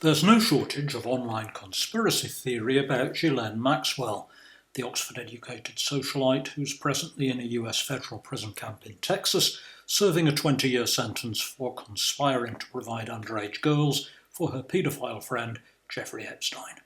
There's no shortage of online conspiracy theory about Ghislaine Maxwell, the Oxford-educated socialite who's presently in a US federal prison camp in Texas, serving a 20-year sentence for conspiring to provide underage girls for her paedophile friend Jeffrey Epstein.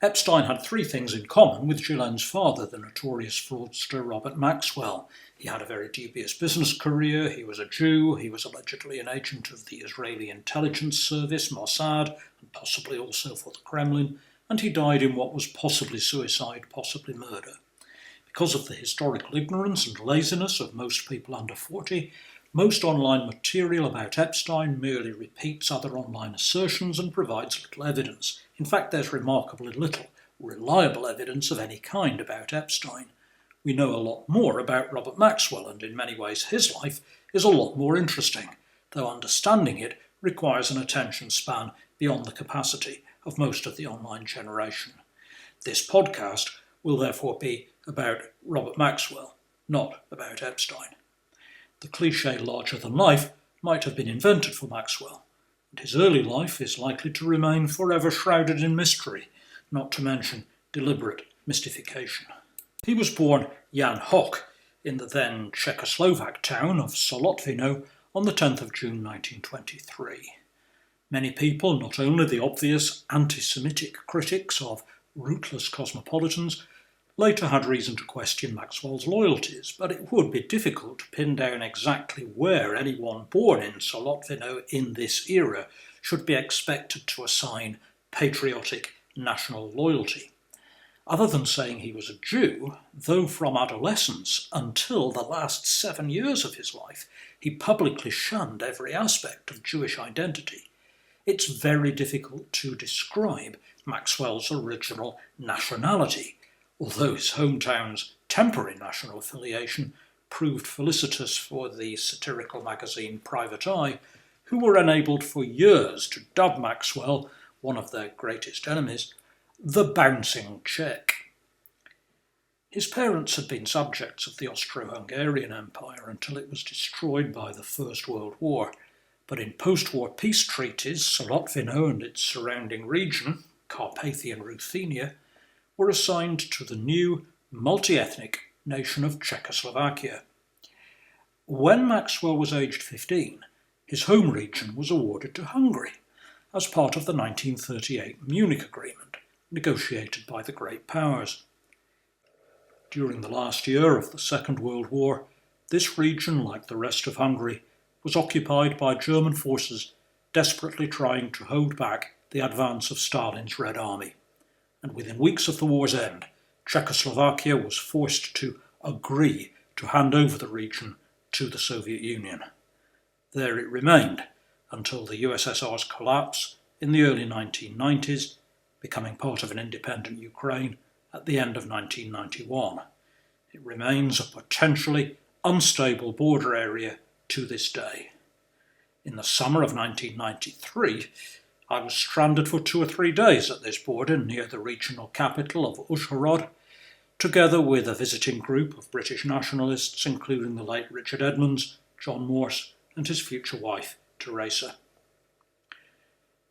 Epstein had three things in common with Ghislaine's father, the notorious fraudster Robert Maxwell. He had a very dubious business career, he was a Jew, he was allegedly an agent of the Israeli intelligence service, Mossad, and possibly also for the Kremlin, and he died in what was possibly suicide, possibly murder. Because of the historical ignorance and laziness of most people under 40, most online material about Epstein merely repeats other online assertions and provides little evidence. In fact, there's remarkably little reliable evidence of any kind about Epstein. We know a lot more about Robert Maxwell, and in many ways his life is a lot more interesting, though understanding it requires an attention span beyond the capacity of most of the online generation. This podcast will therefore be about Robert Maxwell, not about Epstein. The cliché larger than life might have been invented for Maxwell, and his early life is likely to remain forever shrouded in mystery, not to mention deliberate mystification. He was born Jan Hock in the then Czechoslovak town of Solotvino on the 10th of June 1923. Many people, not only the obvious anti-Semitic critics of rootless cosmopolitans, later had reason to question Maxwell's loyalties, but it would be difficult to pin down exactly where anyone born in Solotvino in this era should be expected to assign patriotic national loyalty. Other than saying he was a Jew, though from adolescence until the last 7 years of his life, he publicly shunned every aspect of Jewish identity. It's very difficult to describe Maxwell's original nationality, although his hometown's temporary national affiliation proved felicitous for the satirical magazine Private Eye, who were enabled for years to dub Maxwell, one of their greatest enemies, the bouncing Czech. His parents had been subjects of the Austro-Hungarian Empire until it was destroyed by the First World War, but in post-war peace treaties, Solotvino and its surrounding region, Carpathian Ruthenia, were assigned to the new multi-ethnic nation of Czechoslovakia. When Maxwell was aged 15, his home region was awarded to Hungary as part of the 1938 Munich Agreement, negotiated by the Great Powers. During the last year of the Second World War, this region, like the rest of Hungary, was occupied by German forces desperately trying to hold back the advance of Stalin's Red Army. And within weeks of the war's end, Czechoslovakia was forced to agree to hand over the region to the Soviet Union. There it remained until the USSR's collapse in the early 1990s, becoming part of an independent Ukraine at the end of 1991. It remains a potentially unstable border area to this day. In the summer of 1993, I was stranded for 2 or 3 days at this border near the regional capital of Uzhhorod, together with a visiting group of British nationalists, including the late Richard Edmonds, John Morse, and his future wife, Teresa.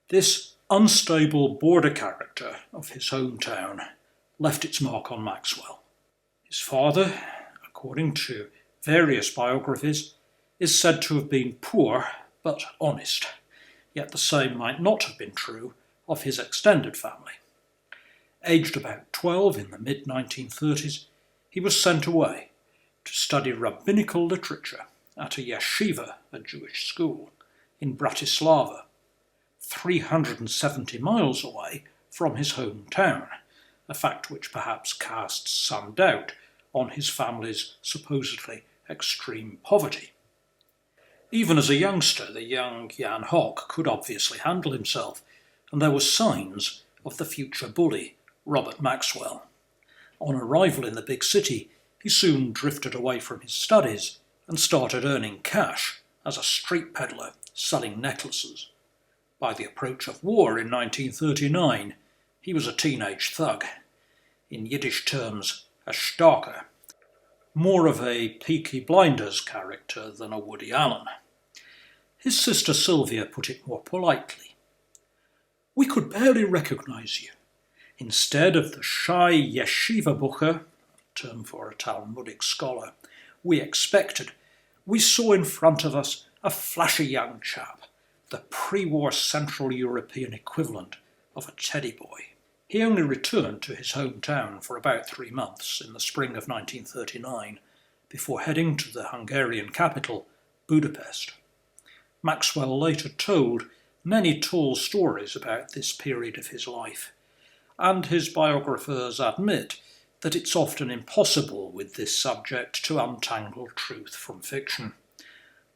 This unstable border character of his hometown left its mark on Maxwell. His father, according to various biographies, is said to have been poor but honest, yet the same might not have been true of his extended family. Aged about 12 in the mid-1930s, he was sent away to study rabbinical literature at a yeshiva, a Jewish school, in Bratislava, 370 miles away from his hometown, a fact which perhaps casts some doubt on his family's supposedly extreme poverty. Even as a youngster, the young Jan Hock could obviously handle himself, and there were signs of the future bully, Robert Maxwell. On arrival in the big city, he soon drifted away from his studies and started earning cash as a street peddler selling necklaces. By the approach of war in 1939, he was a teenage thug, in Yiddish terms a stalker, more of a Peaky Blinders character than a Woody Allen. His sister Sylvia put it more politely. We could barely recognise you. Instead of the shy yeshiva bucher, term for a Talmudic scholar, we expected, we saw in front of us a flashy young chap, the pre-war Central European equivalent of a teddy boy. He only returned to his hometown for about 3 months in the spring of 1939, before heading to the Hungarian capital, Budapest. Maxwell later told many tall stories about this period of his life, and his biographers admit that it's often impossible with this subject to untangle truth from fiction.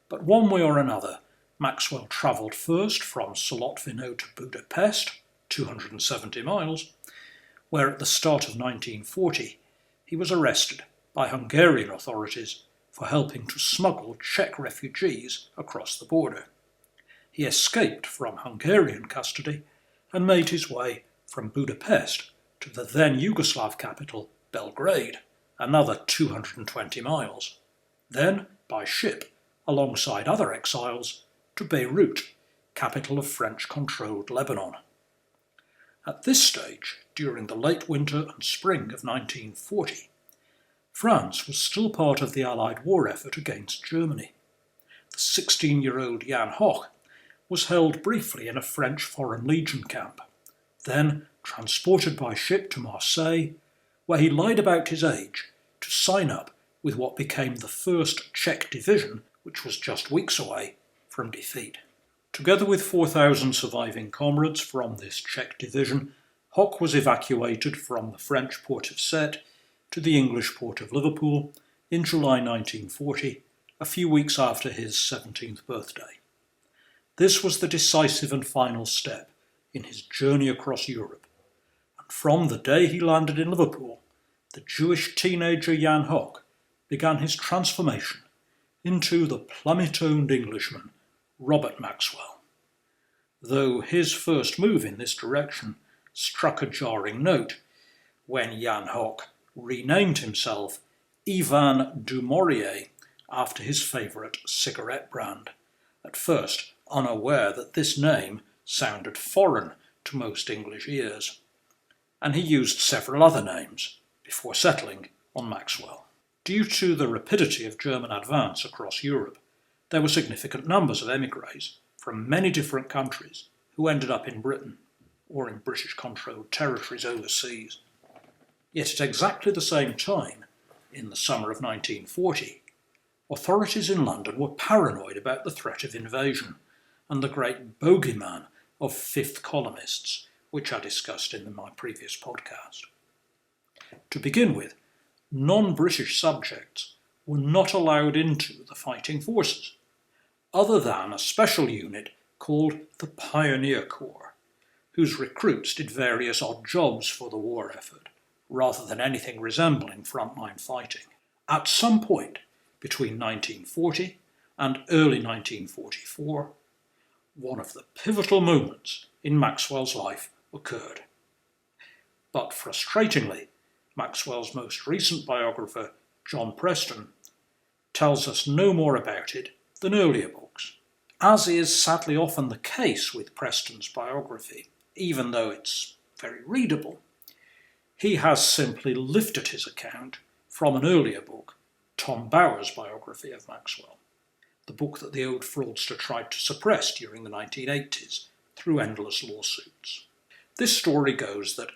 But one way or another, Maxwell travelled first from Sołotvino to Budapest, 270 miles, where at the start of 1940 he was arrested by Hungarian authorities for helping to smuggle Czech refugees across the border. He escaped from Hungarian custody and made his way from Budapest to the then Yugoslav capital, Belgrade, another 220 miles. Then, by ship, alongside other exiles, to Beirut, capital of French-controlled Lebanon. At this stage, during the late winter and spring of 1940, France was still part of the Allied war effort against Germany. The 16-year-old Jan Hoch was held briefly in a French Foreign Legion camp, then transported by ship to Marseille, where he lied about his age to sign up with what became the 1st Czech Division, which was just weeks away from defeat. Together with 4,000 surviving comrades from this Czech division, Hoch was evacuated from the French port of Sète to the English port of Liverpool in July 1940, a few weeks after his 17th birthday. This was the decisive and final step in his journey across Europe, and from the day he landed in Liverpool, the Jewish teenager Jan Hoch began his transformation into the plummet-owned Englishman Robert Maxwell. Though his first move in this direction struck a jarring note when Jan Hoch renamed himself Ivan du Maurier after his favourite cigarette brand, at first unaware that this name sounded foreign to most English ears, and he used several other names before settling on Maxwell. Due to the rapidity of German advance across Europe, there were significant numbers of émigrés from many different countries who ended up in Britain or in British-controlled territories overseas. Yet at exactly the same time, in the summer of 1940, authorities in London were paranoid about the threat of invasion and the great bogeyman of fifth columnists, which I discussed in my previous podcast. To begin with, non-British subjects were not allowed into the fighting forces, other than a special unit called the Pioneer Corps, whose recruits did various odd jobs for the war effort, rather than anything resembling frontline fighting. At some point between 1940 and early 1944, one of the pivotal moments in Maxwell's life occurred. But frustratingly, Maxwell's most recent biographer, John Preston, tells us no more about it than earlier books. As is sadly often the case with Preston's biography, even though it's very readable, he has simply lifted his account from an earlier book, Tom Bower's biography of Maxwell, the book that the old fraudster tried to suppress during the 1980s through endless lawsuits. This story goes that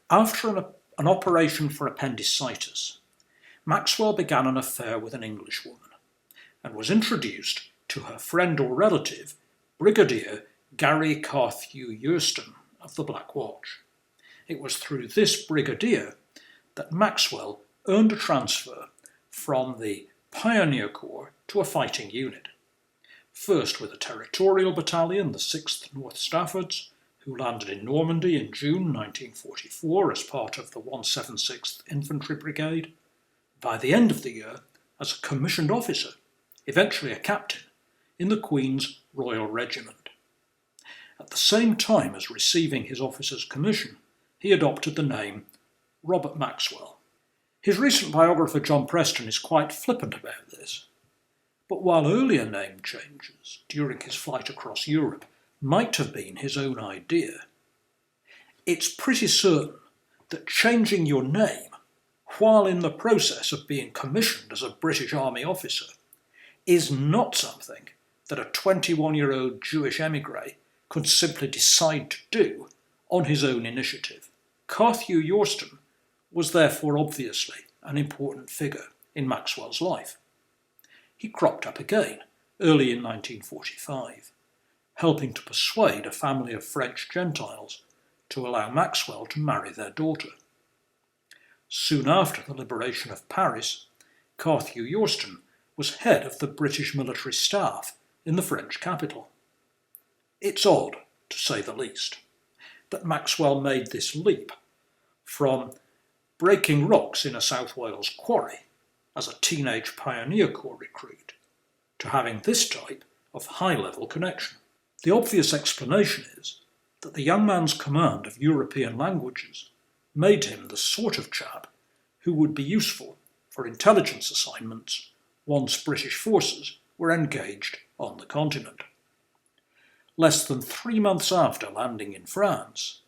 after an operation for appendicitis, Maxwell began an affair with an Englishwoman and was introduced to her friend or relative, Brigadier Gary Carthew Yerston of the Black Watch. It was through this brigadier that Maxwell earned a transfer from the Pioneer Corps to a fighting unit, first with a territorial battalion, the 6th North Staffords, who landed in Normandy in June 1944 as part of the 176th Infantry Brigade. By the end of the year, as a commissioned officer, eventually a captain, in the Queen's Royal Regiment. At the same time as receiving his officer's commission, he adopted the name Robert Maxwell. His recent biographer John Preston is quite flippant about this, but while earlier name changes during his flight across Europe might have been his own idea, It's pretty certain that changing your name while in the process of being commissioned as a British Army officer is not something that a 21-year-old Jewish émigré could simply decide to do on his own initiative. Carthew Yorston was therefore obviously an important figure in Maxwell's life. He cropped up again early in 1945, helping to persuade a family of French Gentiles to allow Maxwell to marry their daughter. Soon after the liberation of Paris, Carthew Yorston was head of the British military staff in the French capital. It's odd, to say the least, that Maxwell made this leap from breaking rocks in a South Wales quarry as a teenage Pioneer Corps recruit to having this type of high-level connection. The obvious explanation is that the young man's command of European languages made him the sort of chap who would be useful for intelligence assignments once British forces were engaged on the continent. Less than 3 months after landing in France,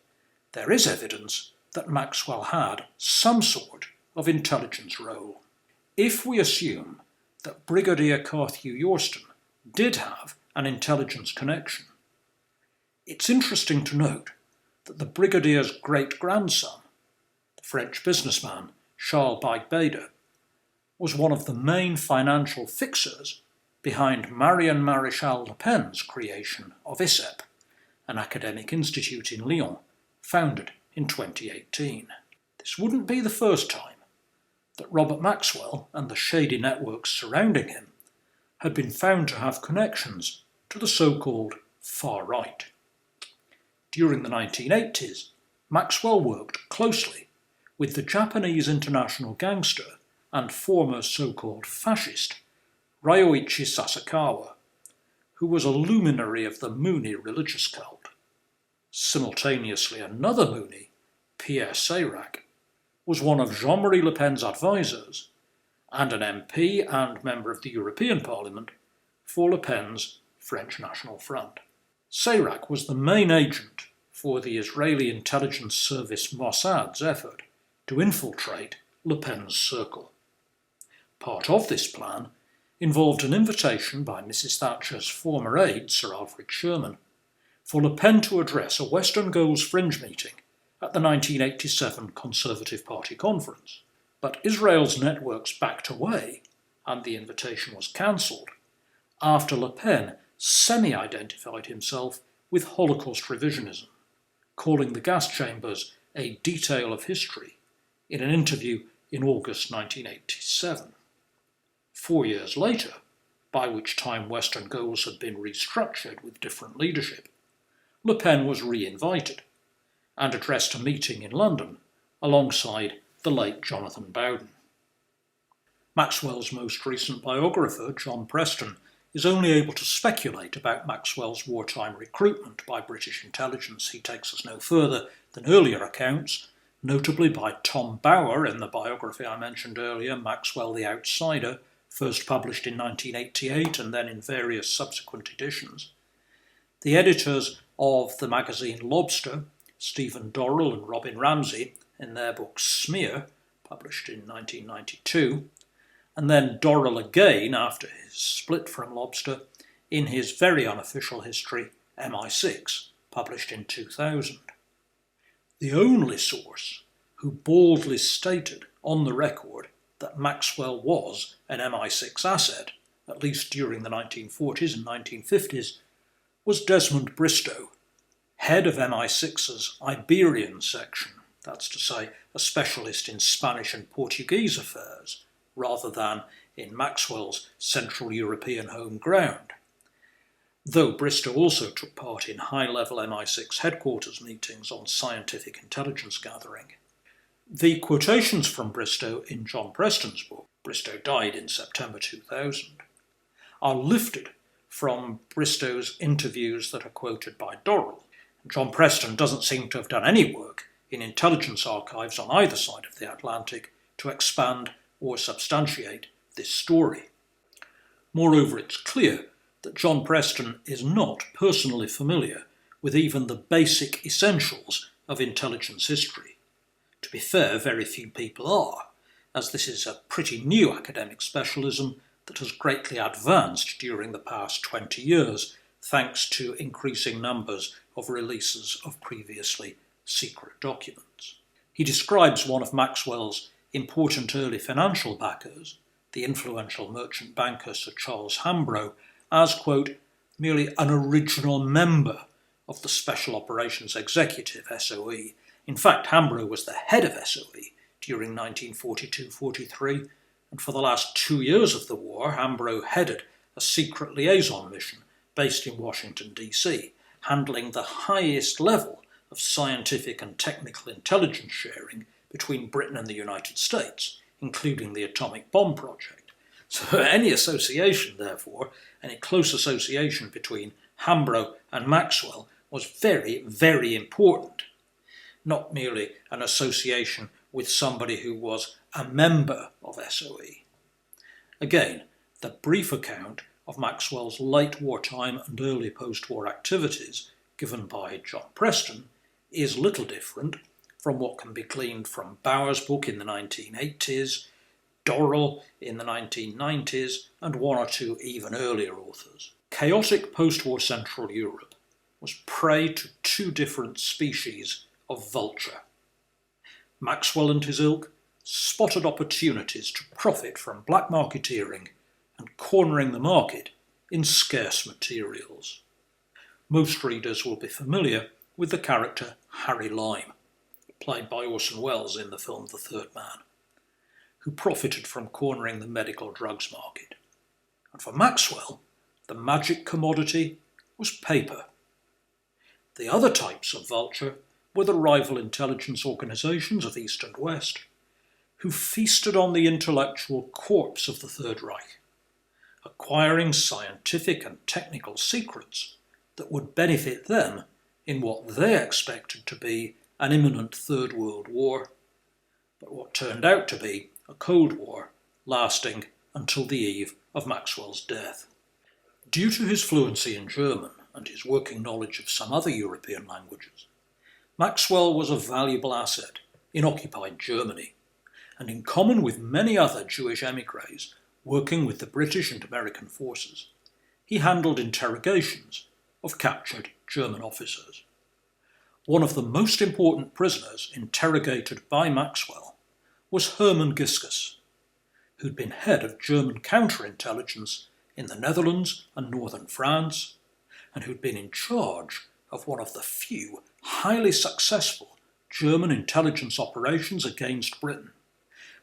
there is evidence that Maxwell had some sort of intelligence role. If we assume that Brigadier Carthew Yorston did have an intelligence connection, it's interesting to note that the Brigadier's great-grandson, the French businessman Charles Beigbeder, was one of the main financial fixers behind Marion Maréchal Le Pen's creation of ISEP, an academic institute in Lyon, founded in 2018. This wouldn't be the first time that Robert Maxwell and the shady networks surrounding him had been found to have connections to the so-called far right. During the 1980s, Maxwell worked closely with the Japanese international gangster and former so-called fascist Ryoichi Sasakawa, who was a luminary of the Moonie religious cult. Simultaneously, another Moonie, Pierre Seyrac, was one of Jean-Marie Le Pen's advisors and an MP and member of the European Parliament for Le Pen's French National Front. Seyrac was the main agent for the Israeli intelligence service Mossad's effort to infiltrate Le Pen's circle. Part of this plan involved an invitation by Mrs. Thatcher's former aide, Sir Alfred Sherman, for Le Pen to address a Western Goals fringe meeting at the 1987 Conservative Party conference. But Israel's networks backed away, and the invitation was cancelled, after Le Pen semi-identified himself with Holocaust revisionism, calling the gas chambers a detail of history in an interview in August 1987. 4 years later, by which time Western Goals had been restructured with different leadership, Le Pen was re-invited and addressed a meeting in London alongside the late Jonathan Bowden. Maxwell's most recent biographer, John Preston, is only able to speculate about Maxwell's wartime recruitment by British intelligence. He takes us no further than earlier accounts, notably by Tom Bower in the biography I mentioned earlier, Maxwell the Outsider, first published in 1988 and then in various subsequent editions. The editors of the magazine Lobster, Stephen Dorrell and Robin Ramsey, in their book Smear, published in 1992, and then Dorrell again after his split from Lobster in his very unofficial history MI6, published in 2000. The only source who boldly stated on the record that Maxwell was an MI6 asset, at least during the 1940s and 1950s, was Desmond Bristow, head of MI6's Iberian section, that's to say, a specialist in Spanish and Portuguese affairs, rather than in Maxwell's Central European home ground. Though Bristow also took part in high-level MI6 headquarters meetings on scientific intelligence gathering. The quotations from Bristow in John Preston's book, Bristow died in September 2000, are lifted from Bristow's interviews that are quoted by Dorrell. John Preston doesn't seem to have done any work in intelligence archives on either side of the Atlantic to expand or substantiate this story. Moreover, it's clear that John Preston is not personally familiar with even the basic essentials of intelligence history. To be fair, very few people are, as this is a pretty new academic specialism that has greatly advanced during the past 20 years, thanks to increasing numbers of releases of previously secret documents. He describes one of Maxwell's important early financial backers, the influential merchant banker Sir Charles Hambro, as, quote, merely an original member of the Special Operations Executive, SOE. In fact, Hambro was the head of SOE during 1942-43, and for the last 2 years of the war, Hambro headed a secret liaison mission based in Washington, D.C., handling the highest level of scientific and technical intelligence sharing between Britain and the United States, including the atomic bomb project. So any association, therefore, any close association between Hambro and Maxwell was very, very important. Not merely an association with somebody who was a member of SOE. Again, the brief account of Maxwell's late wartime and early post-war activities given by John Preston is little different from what can be gleaned from Bauer's book in the 1980s, Dorrell in the 1990s, and one or two even earlier authors. Chaotic post-war Central Europe was prey to two different species of vulture. Maxwell and his ilk spotted opportunities to profit from black marketeering and cornering the market in scarce materials. Most readers will be familiar with the character Harry Lime, played by Orson Welles in the film The Third Man, who profited from cornering the medical drugs market. And for Maxwell, the magic commodity was paper. The other types of vulture were the rival intelligence organisations of East and West, who feasted on the intellectual corpse of the Third Reich, acquiring scientific and technical secrets that would benefit them in what they expected to be an imminent Third World War, but what turned out to be a Cold War lasting until the eve of Maxwell's death. Due to his fluency in German and his working knowledge of some other European languages, Maxwell was a valuable asset in occupied Germany, and in common with many other Jewish émigrés working with the British and American forces, he handled interrogations of captured German officers. One of the most important prisoners interrogated by Maxwell was Hermann Giskus, who'd been head of German counterintelligence in the Netherlands and northern France, and who'd been in charge of one of the few highly successful German intelligence operations against Britain,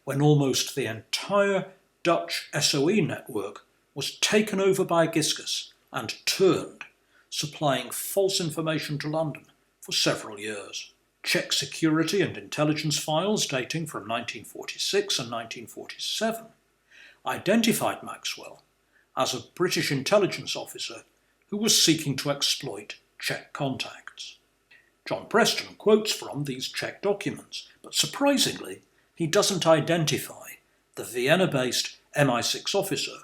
when almost the entire Dutch SOE network was taken over by Giskus and turned, supplying false information to London for several years. Czech security and intelligence files dating from 1946 and 1947 identified Maxwell as a British intelligence officer who was seeking to exploit Czech contacts. John Preston quotes from these Czech documents, but surprisingly, he doesn't identify the Vienna-based MI6 officer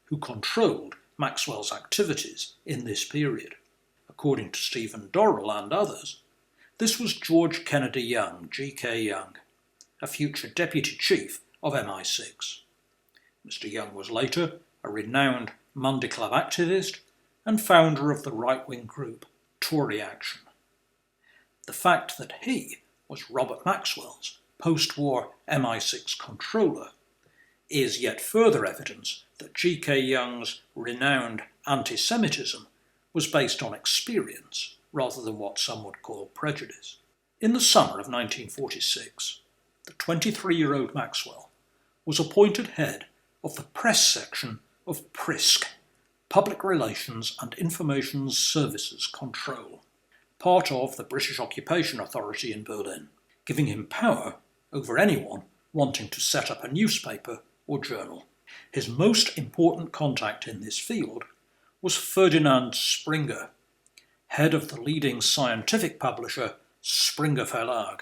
who controlled Maxwell's activities in this period. According to Stephen Dorrell and others, this was George Kennedy Young, G.K. Young, a future deputy chief of MI6. Mr. Young was later a renowned Monday Club activist and founder of the right-wing group Tory Action. The fact that he was Robert Maxwell's post-war MI6 controller is yet further evidence that G.K. Young's renowned anti-Semitism was based on experience rather than what some would call prejudice. In the summer of 1946, the 23-year-old Maxwell was appointed head of the press section of PRISC, Public Relations and Information Services Control, part of the British Occupation Authority in Berlin, giving him power over anyone wanting to set up a newspaper or journal. His most important contact in this field was Ferdinand Springer, head of the leading scientific publisher Springer Verlag.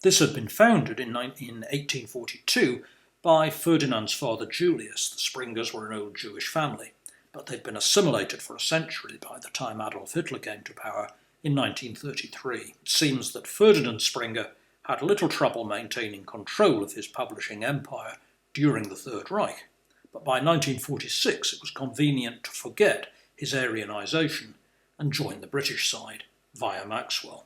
This had been founded in 1842 by Ferdinand's father Julius. The Springers were an old Jewish family, but they'd been assimilated for a century by the time Adolf Hitler came to power in 1933. It seems that Ferdinand Springer had little trouble maintaining control of his publishing empire during the Third Reich, but by 1946 it was convenient to forget his Aryanisation and join the British side via Maxwell.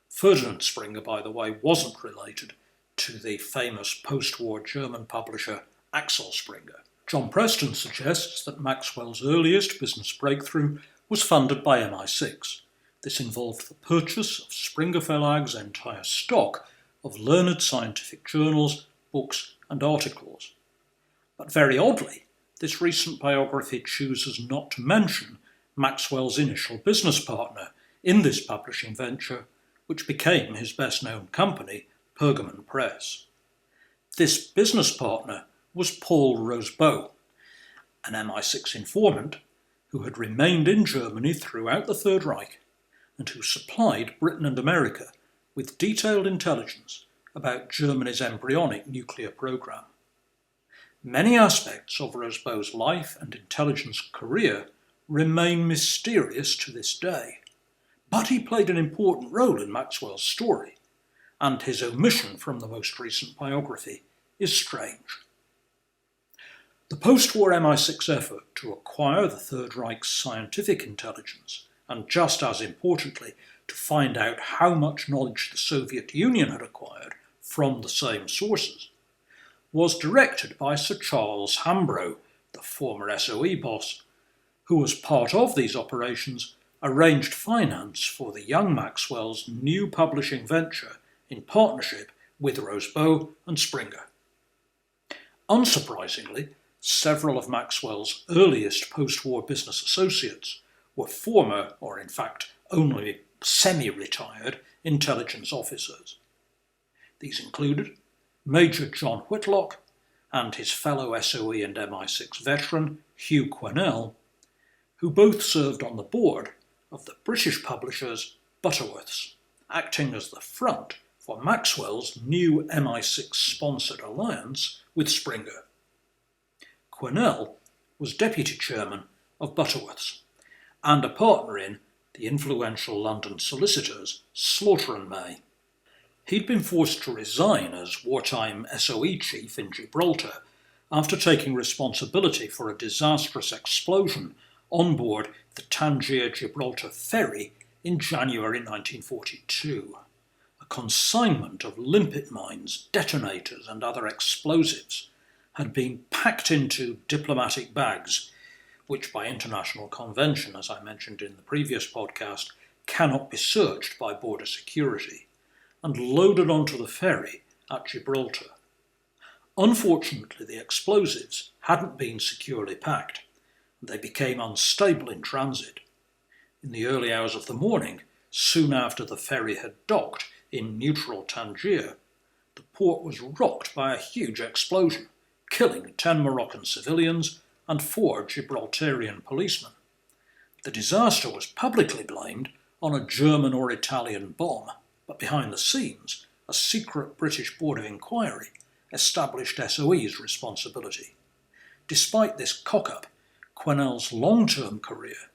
Ferdinand Springer, by the way, wasn't related to the famous post-war German publisher Axel Springer. John Preston suggests that Maxwell's earliest business breakthrough was funded by MI6. This involved the purchase of Springer Verlag's entire stock of learned scientific journals, books and articles. But very oddly, this recent biography chooses not to mention Maxwell's initial business partner in this publishing venture, which became his best-known company, Pergamon Press. This business partner was Paul Rosbaud, an MI6 informant who had remained in Germany throughout the Third Reich and who supplied Britain and America with detailed intelligence about Germany's embryonic nuclear program. Many aspects of Rosbaud's life and intelligence career remain mysterious to this day, but he played an important role in Maxwell's story, and his omission from the most recent biography is strange. The post-war MI6 effort to acquire the Third Reich's scientific intelligence, and just as importantly, to find out how much knowledge the Soviet Union had acquired from the same sources, was directed by Sir Charles Hambro, the former SOE boss, who as part of these operations arranged finance for the young Maxwell's new publishing venture in partnership with Rosbaud and Springer. Unsurprisingly, several of Maxwell's earliest post-war business associates were former, or in fact only semi-retired, intelligence officers. These included Major John Whitlock and his fellow SOE and MI6 veteran Hugh Quinnell, who both served on the board of the British publishers Butterworths, acting as the front for Maxwell's new MI6-sponsored alliance with Springer. Quinnell was deputy chairman of Butterworths and a partner in the influential London solicitors Slaughter and May. He'd been forced to resign as wartime SOE chief in Gibraltar after taking responsibility for a disastrous explosion on board the Tangier-Gibraltar ferry in January 1942. A consignment of limpet mines, detonators and other explosives had been packed into diplomatic bags, which by international convention, as I mentioned in the previous podcast, cannot be searched by border security, and loaded onto the ferry at Gibraltar. Unfortunately, the explosives hadn't been securely packed. They became unstable in transit. In the early hours of the morning, soon after the ferry had docked in neutral Tangier, the port was rocked by a huge explosion, killing 10 Moroccan civilians and 4 Gibraltarian policemen. The disaster was publicly blamed on a German or Italian bomb, but behind the scenes, a secret British Board of Inquiry established SOE's responsibility. Despite this cock-up, Quinnell's long-term career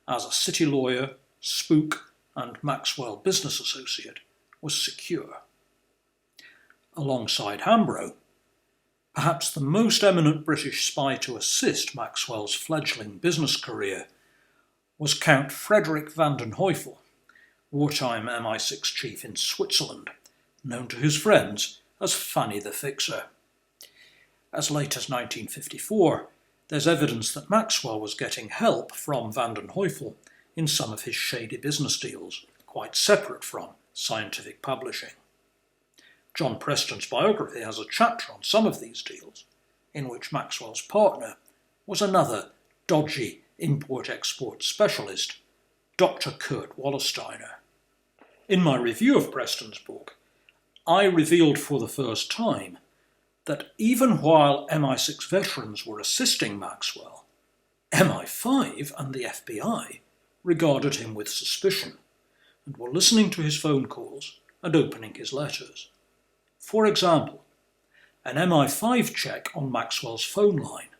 as a city lawyer, spook and Maxwell business associate was secure. Alongside Hambro, perhaps the most eminent British spy to assist Maxwell's fledgling business career was Count Frederick van den Heuvel, wartime MI6 chief in Switzerland, known to his friends as Fanny the Fixer. As late as 1954, there's evidence that Maxwell was getting help from van den Heuvel in some of his shady business deals, quite separate from scientific publishing. John Preston's biography has a chapter on some of these deals, in which Maxwell's partner was another dodgy import-export specialist, Dr. Kurt Wallersteiner. In my review of Preston's book, I revealed for the first time that even while MI6 veterans were assisting Maxwell, MI5 and the FBI regarded him with suspicion and were listening to his phone calls and opening his letters. For example, an MI5 check on Maxwell's phone line,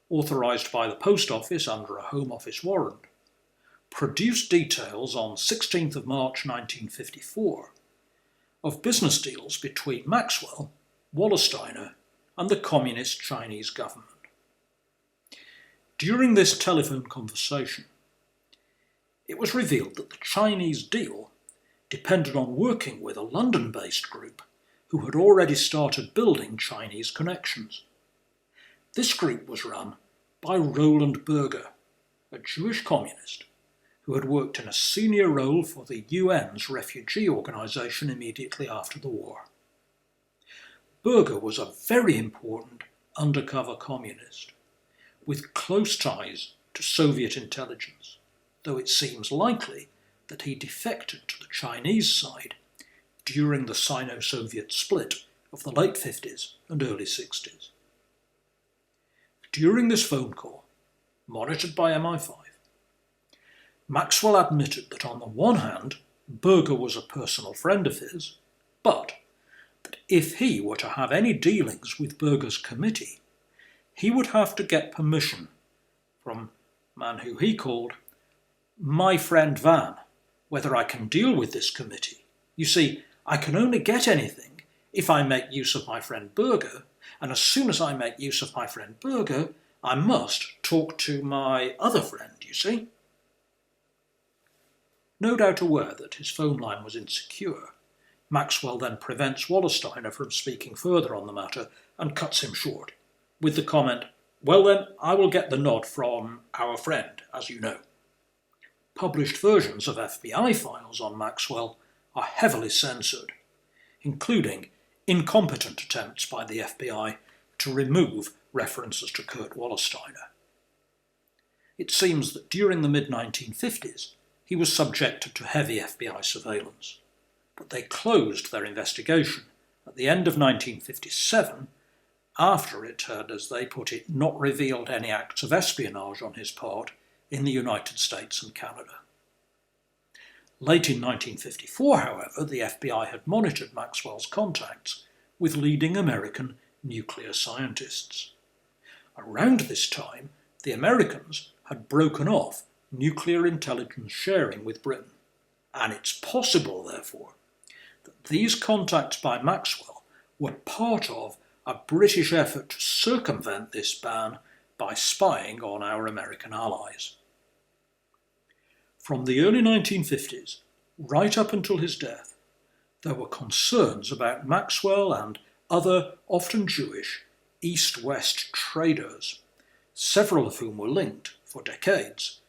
authorised by the Post Office under a Home Office warrant, produced details on 16th of March 1954 of business deals between Maxwell, Wallersteiner, and the Communist Chinese government. During this telephone conversation, it was revealed that the Chinese deal depended on working with a London-based group who had already started building Chinese connections. This group was run by Roland Berger, a Jewish communist who had worked in a senior role for the UN's refugee organisation immediately after the war. Berger was a very important undercover communist with close ties to Soviet intelligence, though it seems likely that he defected to the Chinese side during the Sino-Soviet split of the late 50s and early 60s. During this phone call, monitored by MI5, Maxwell admitted that on the one hand, Berger was a personal friend of his, but that if he were to have any dealings with Berger's committee, he would have to get permission from a man who he called my friend Van, whether I can deal with this committee. You see, I can only get anything if I make use of my friend Berger, and as soon as I make use of my friend Berger, I must talk to my other friend, you see. No doubt aware that his phone line was insecure, Maxwell then prevents Wallersteiner from speaking further on the matter and cuts him short, with the comment, "Well then, I will get the nod from our friend, as you know." Published versions of FBI files on Maxwell are heavily censored, including incompetent attempts by the FBI to remove references to Kurt Wallersteiner. It seems that during the mid-1950s, he was subjected to heavy FBI surveillance, but they closed their investigation at the end of 1957 after it had, as they put it, not revealed any acts of espionage on his part in the United States and Canada. Late in 1954, however, the FBI had monitored Maxwell's contacts with leading American nuclear scientists. Around this time, the Americans had broken off nuclear intelligence sharing with Britain, and it's possible, therefore, that these contacts by Maxwell were part of a British effort to circumvent this ban by spying on our American allies. From the early 1950s, right up until his death, there were concerns about Maxwell and other, often Jewish, East-West traders, several of whom were linked, for decades,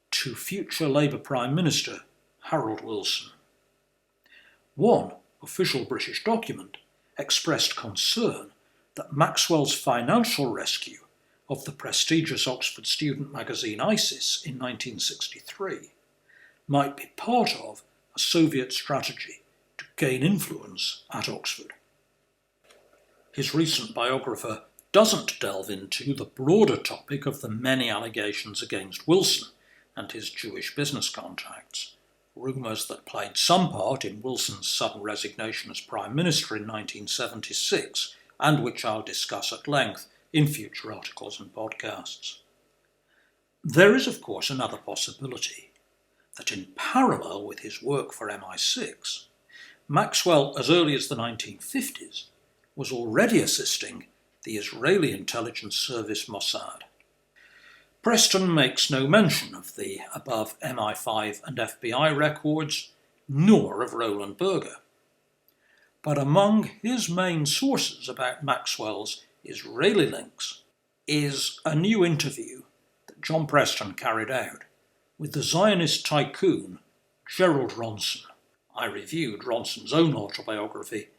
to future Labour Prime Minister Harold Wilson. One official British document expressed concern that Maxwell's financial rescue of the prestigious Oxford student magazine ISIS in 1963 might be part of a Soviet strategy to gain influence at Oxford. His recent biographer doesn't delve into the broader topic of the many allegations against Wilson and his Jewish business contacts, rumours that played some part in Wilson's sudden resignation as Prime Minister in 1976, and which I'll discuss at length in future articles and podcasts. There is, of course, another possibility, that in parallel with his work for MI6, Maxwell, as early as the 1950s, was already assisting the Israeli intelligence service Mossad. Preston makes no mention of the above MI5 and FBI records, nor of Roland Berger. But among his main sources about Maxwell's Israeli links is a new interview that John Preston carried out with the Zionist tycoon Gerald Ronson. I reviewed Ronson's own autobiography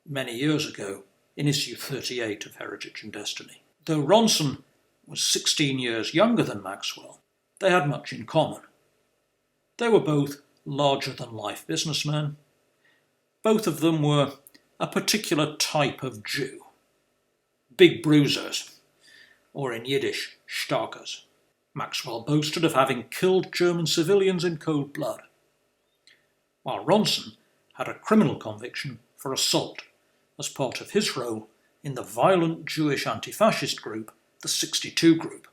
many years ago in issue 38 of Heritage and Destiny. Though Ronson was 16 years younger than Maxwell, they had much in common. They were both larger-than-life businessmen. Both of them were a particular type of Jew. Big bruisers, or in Yiddish, starkers. Maxwell boasted of having killed German civilians in cold blood, while Ronson had a criminal conviction for assault as part of his role in the violent Jewish anti-fascist group, the 62 Group,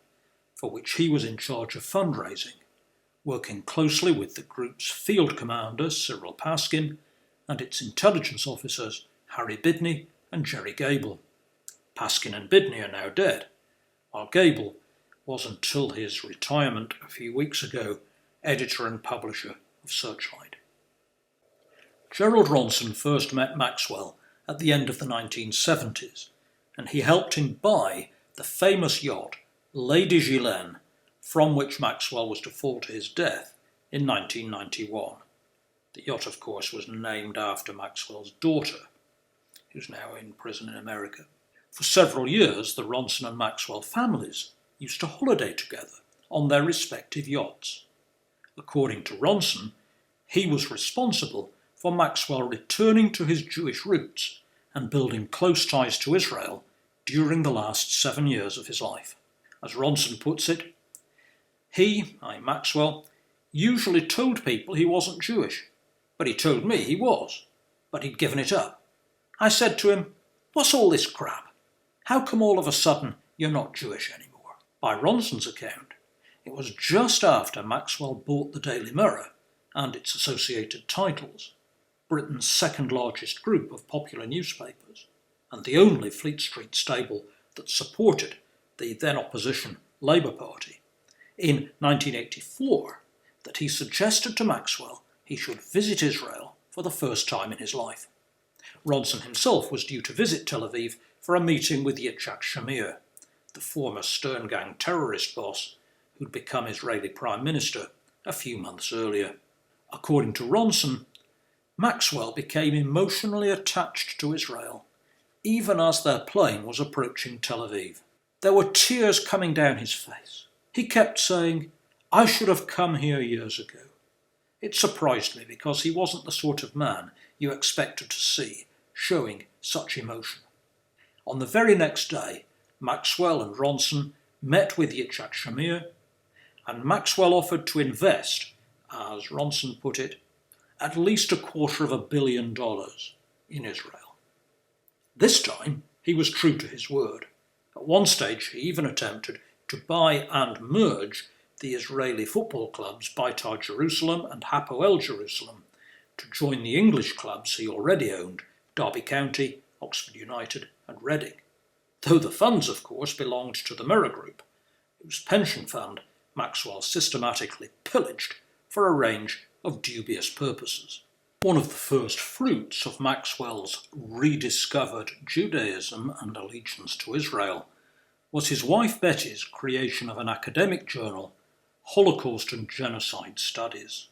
for which he was in charge of fundraising, working closely with the group's field commander, Cyril Paskin, and its intelligence officers, Harry Bidney and Jerry Gable. Paskin and Bidney are now dead, while Gable was, until his retirement a few weeks ago, editor and publisher of Searchlight. Gerald Ronson first met Maxwell at the end of the 1970s, and he helped him buy the famous yacht Lady Ghislaine, from which Maxwell was to fall to his death in 1991. The yacht, of course, was named after Maxwell's daughter, who's now in prison in America. For several years, the Ronson and Maxwell families used to holiday together on their respective yachts. According to Ronson, he was responsible for Maxwell returning to his Jewish roots and building close ties to Israel during the last 7 years of his life. As Ronson puts it, he, Maxwell, usually told people he wasn't Jewish, but he told me he was, but he'd given it up. I said to him, "What's all this crap? How come all of a sudden you're not Jewish anymore?" By Ronson's account, it was just after Maxwell bought the Daily Mirror and its associated titles, Britain's second largest group of popular newspapers, and the only Fleet Street stable that supported the then opposition Labour Party, in 1984, that he suggested to Maxwell he should visit Israel for the first time in his life. Ronson himself was due to visit Tel Aviv for a meeting with Yitzhak Shamir, the former Stern Gang terrorist boss who'd become Israeli Prime Minister a few months earlier. According to Ronson, Maxwell became emotionally attached to Israel, even as their plane was approaching Tel Aviv. There were tears coming down his face. He kept saying, "I should have come here years ago." It surprised me because he wasn't the sort of man you expected to see showing such emotion. On the very next day, Maxwell and Ronson met with Yitzhak Shamir, and Maxwell offered to invest, as Ronson put it, at least $250 million in Israel. This time, he was true to his word. At one stage, he even attempted to buy and merge the Israeli football clubs Beitar Jerusalem and Hapoel Jerusalem to join the English clubs he already owned, Derby County, Oxford United and Reading, though the funds, of course, belonged to the Mirror Group, whose pension fund Maxwell systematically pillaged for a range of dubious purposes. One of the first fruits of Maxwell's rediscovered Judaism and allegiance to Israel was his wife Betty's creation of an academic journal, Holocaust and Genocide Studies.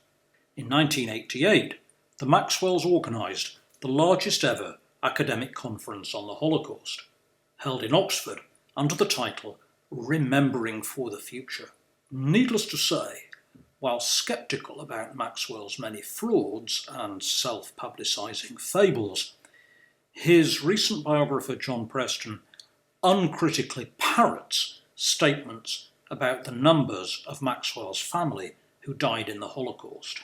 In 1988, the Maxwells organised the largest ever academic conference on the Holocaust, held in Oxford under the title Remembering for the Future. Needless to say, while sceptical about Maxwell's many frauds and self-publicising fables, his recent biographer John Preston uncritically parrots statements about the numbers of Maxwell's family who died in the Holocaust,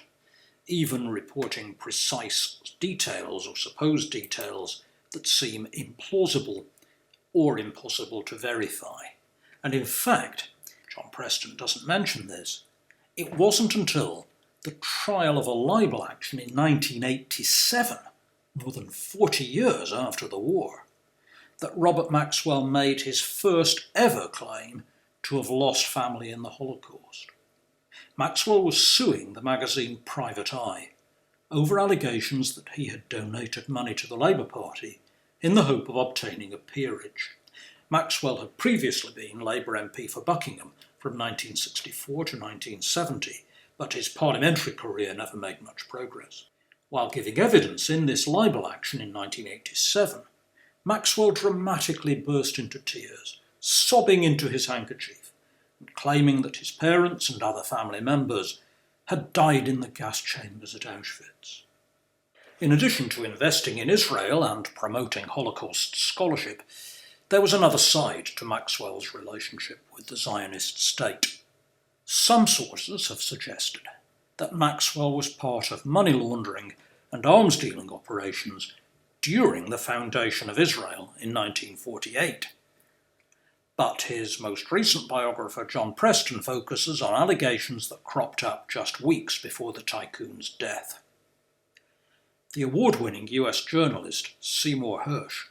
even reporting precise details or supposed details that seem implausible or impossible to verify. And in fact, John Preston doesn't mention this, it wasn't until the trial of a libel action in 1987, more than 40 years after the war, that Robert Maxwell made his first ever claim to have lost family in the Holocaust. Maxwell was suing the magazine Private Eye over allegations that he had donated money to the Labour Party in the hope of obtaining a peerage. Maxwell had previously been Labour MP for Buckingham from 1964 to 1970, but his parliamentary career never made much progress. While giving evidence in this libel action in 1987, Maxwell dramatically burst into tears, sobbing into his handkerchief, and claiming that his parents and other family members had died in the gas chambers at Auschwitz. In addition to investing in Israel and promoting Holocaust scholarship, there was another side to Maxwell's relationship with the Zionist state. Some sources have suggested that Maxwell was part of money laundering and arms dealing operations during the foundation of Israel in 1948. But his most recent biographer, John Preston, focuses on allegations that cropped up just weeks before the tycoon's death. The award-winning US journalist Seymour Hersh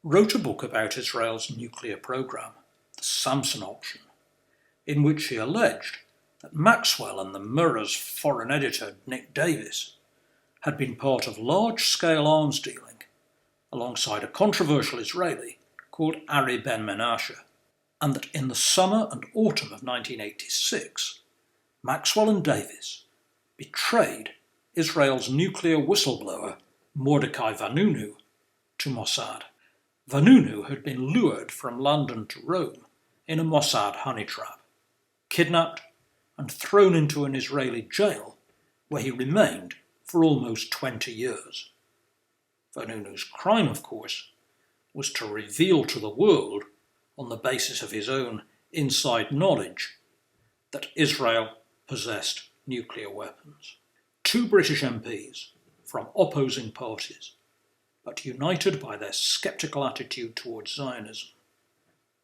wrote a book about Israel's nuclear program, the Samson Option, in which he alleged that Maxwell and the Mirror's foreign editor, Nick Davis, had been part of large-scale arms dealing alongside a controversial Israeli called Ari Ben Menashe, and that in the summer and autumn of 1986, Maxwell and Davis betrayed Israel's nuclear whistleblower Mordecai Vanunu to Mossad. Vanunu had been lured from London to Rome in a Mossad honey trap, kidnapped and thrown into an Israeli jail where he remained for almost 20 years. Vanunu's crime, of course, was to reveal to the world, on the basis of his own inside knowledge, that Israel possessed nuclear weapons. Two British MPs from opposing parties, but united by their sceptical attitude towards Zionism,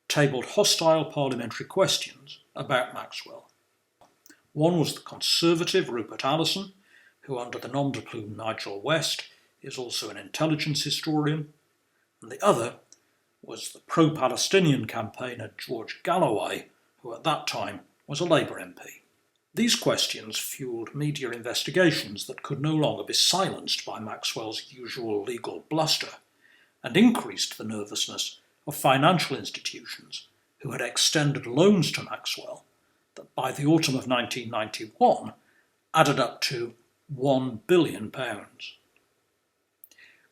tabled hostile parliamentary questions about Maxwell. One was the Conservative Rupert Allison, who under the nom de plume Nigel West is also an intelligence historian, and the other was the pro-Palestinian campaigner George Galloway, who at that time was a Labour MP. These questions fuelled media investigations that could no longer be silenced by Maxwell's usual legal bluster, and increased the nervousness of financial institutions who had extended loans to Maxwell that by the autumn of 1991 added up to £1 billion.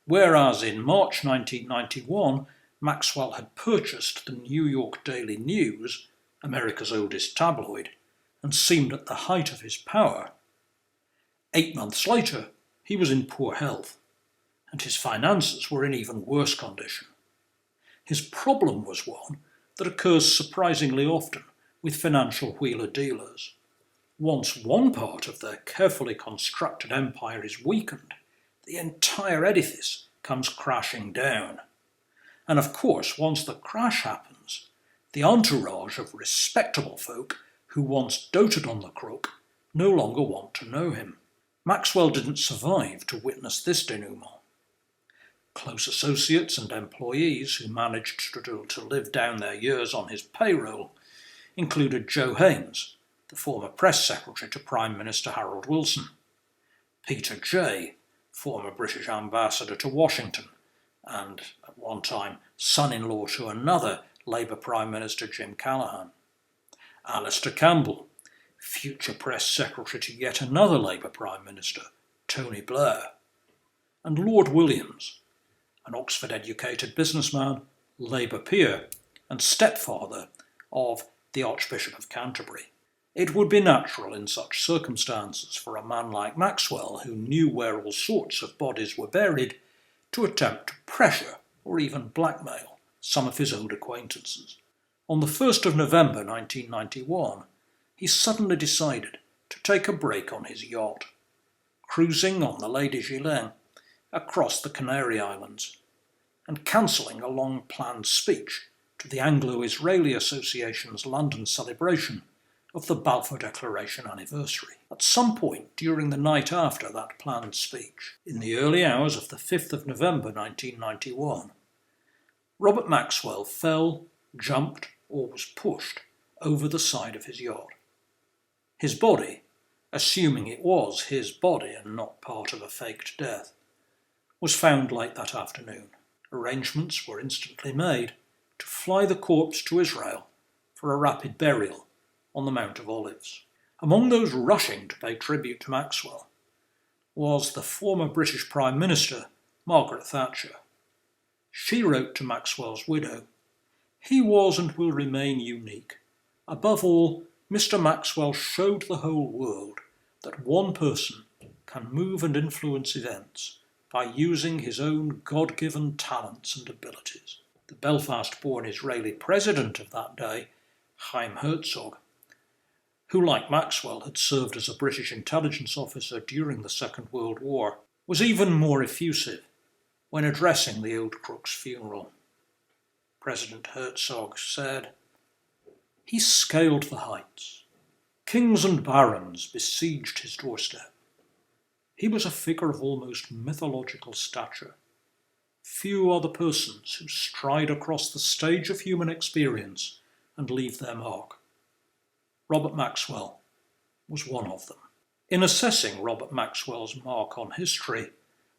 Whereas in March 1991, Maxwell had purchased the New York Daily News, America's oldest tabloid, and seemed at the height of his power. 8 months later, he was in poor health, and his finances were in even worse condition. His problem was one that occurs surprisingly often with financial wheeler dealers. Once one part of their carefully constructed empire is weakened, the entire edifice comes crashing down. And of course, once the crash happens, the entourage of respectable folk who once doted on the crook no longer want to know him. Maxwell didn't survive to witness this denouement. Close associates and employees who managed to live down their years on his payroll included Joe Haynes, the former press secretary to Prime Minister Harold Wilson, Peter Jay, former British ambassador to Washington, and at one time son-in-law to another Labour Prime Minister Jim Callaghan, Alistair Campbell, future press secretary to yet another Labour Prime Minister, Tony Blair, and Lord Williams, an Oxford-educated businessman, Labour peer, and stepfather of the Archbishop of Canterbury. It would be natural in such circumstances for a man like Maxwell, who knew where all sorts of bodies were buried, to attempt to pressure or even blackmail some of his old acquaintances. On the 1st of November 1991, he suddenly decided to take a break on his yacht, cruising on the Lady Ghislaine across the Canary Islands, and cancelling a long-planned speech to the Anglo-Israeli Association's London celebration of the Balfour Declaration anniversary. At some point during the night after that planned speech, in the early hours of the 5th of November 1991, Robert Maxwell fell, jumped, or was pushed over the side of his yacht. His body, assuming it was his body and not part of a faked death, was found late that afternoon. Arrangements were instantly made to fly the corpse to Israel for a rapid burial on the Mount of Olives. Among those rushing to pay tribute to Maxwell was the former British Prime Minister, Margaret Thatcher. She wrote to Maxwell's widow, "He was and will remain unique. Above all, Mr. Maxwell showed the whole world that one person can move and influence events by using his own God-given talents and abilities." The Belfast-born Israeli president of that day, Chaim Herzog, who, like Maxwell, had served as a British intelligence officer during the Second World War, was even more effusive when addressing the old crook's funeral. President Herzog said, "He scaled the heights. Kings and barons besieged his doorstep. He was a figure of almost mythological stature. Few are the persons who stride across the stage of human experience and leave their mark. Robert Maxwell was one of them." In assessing Robert Maxwell's mark on history,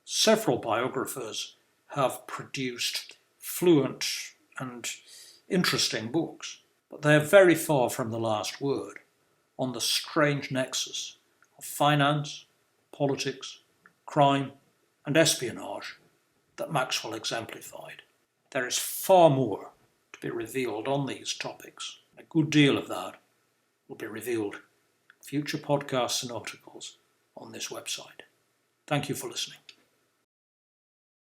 several biographers have produced fluent and interesting books, but they are very far from the last word on the strange nexus of finance, politics, crime, and espionage that Maxwell exemplified. There is far more to be revealed on these topics. A good deal of that will be revealed in future podcasts and articles on this website. Thank you for listening.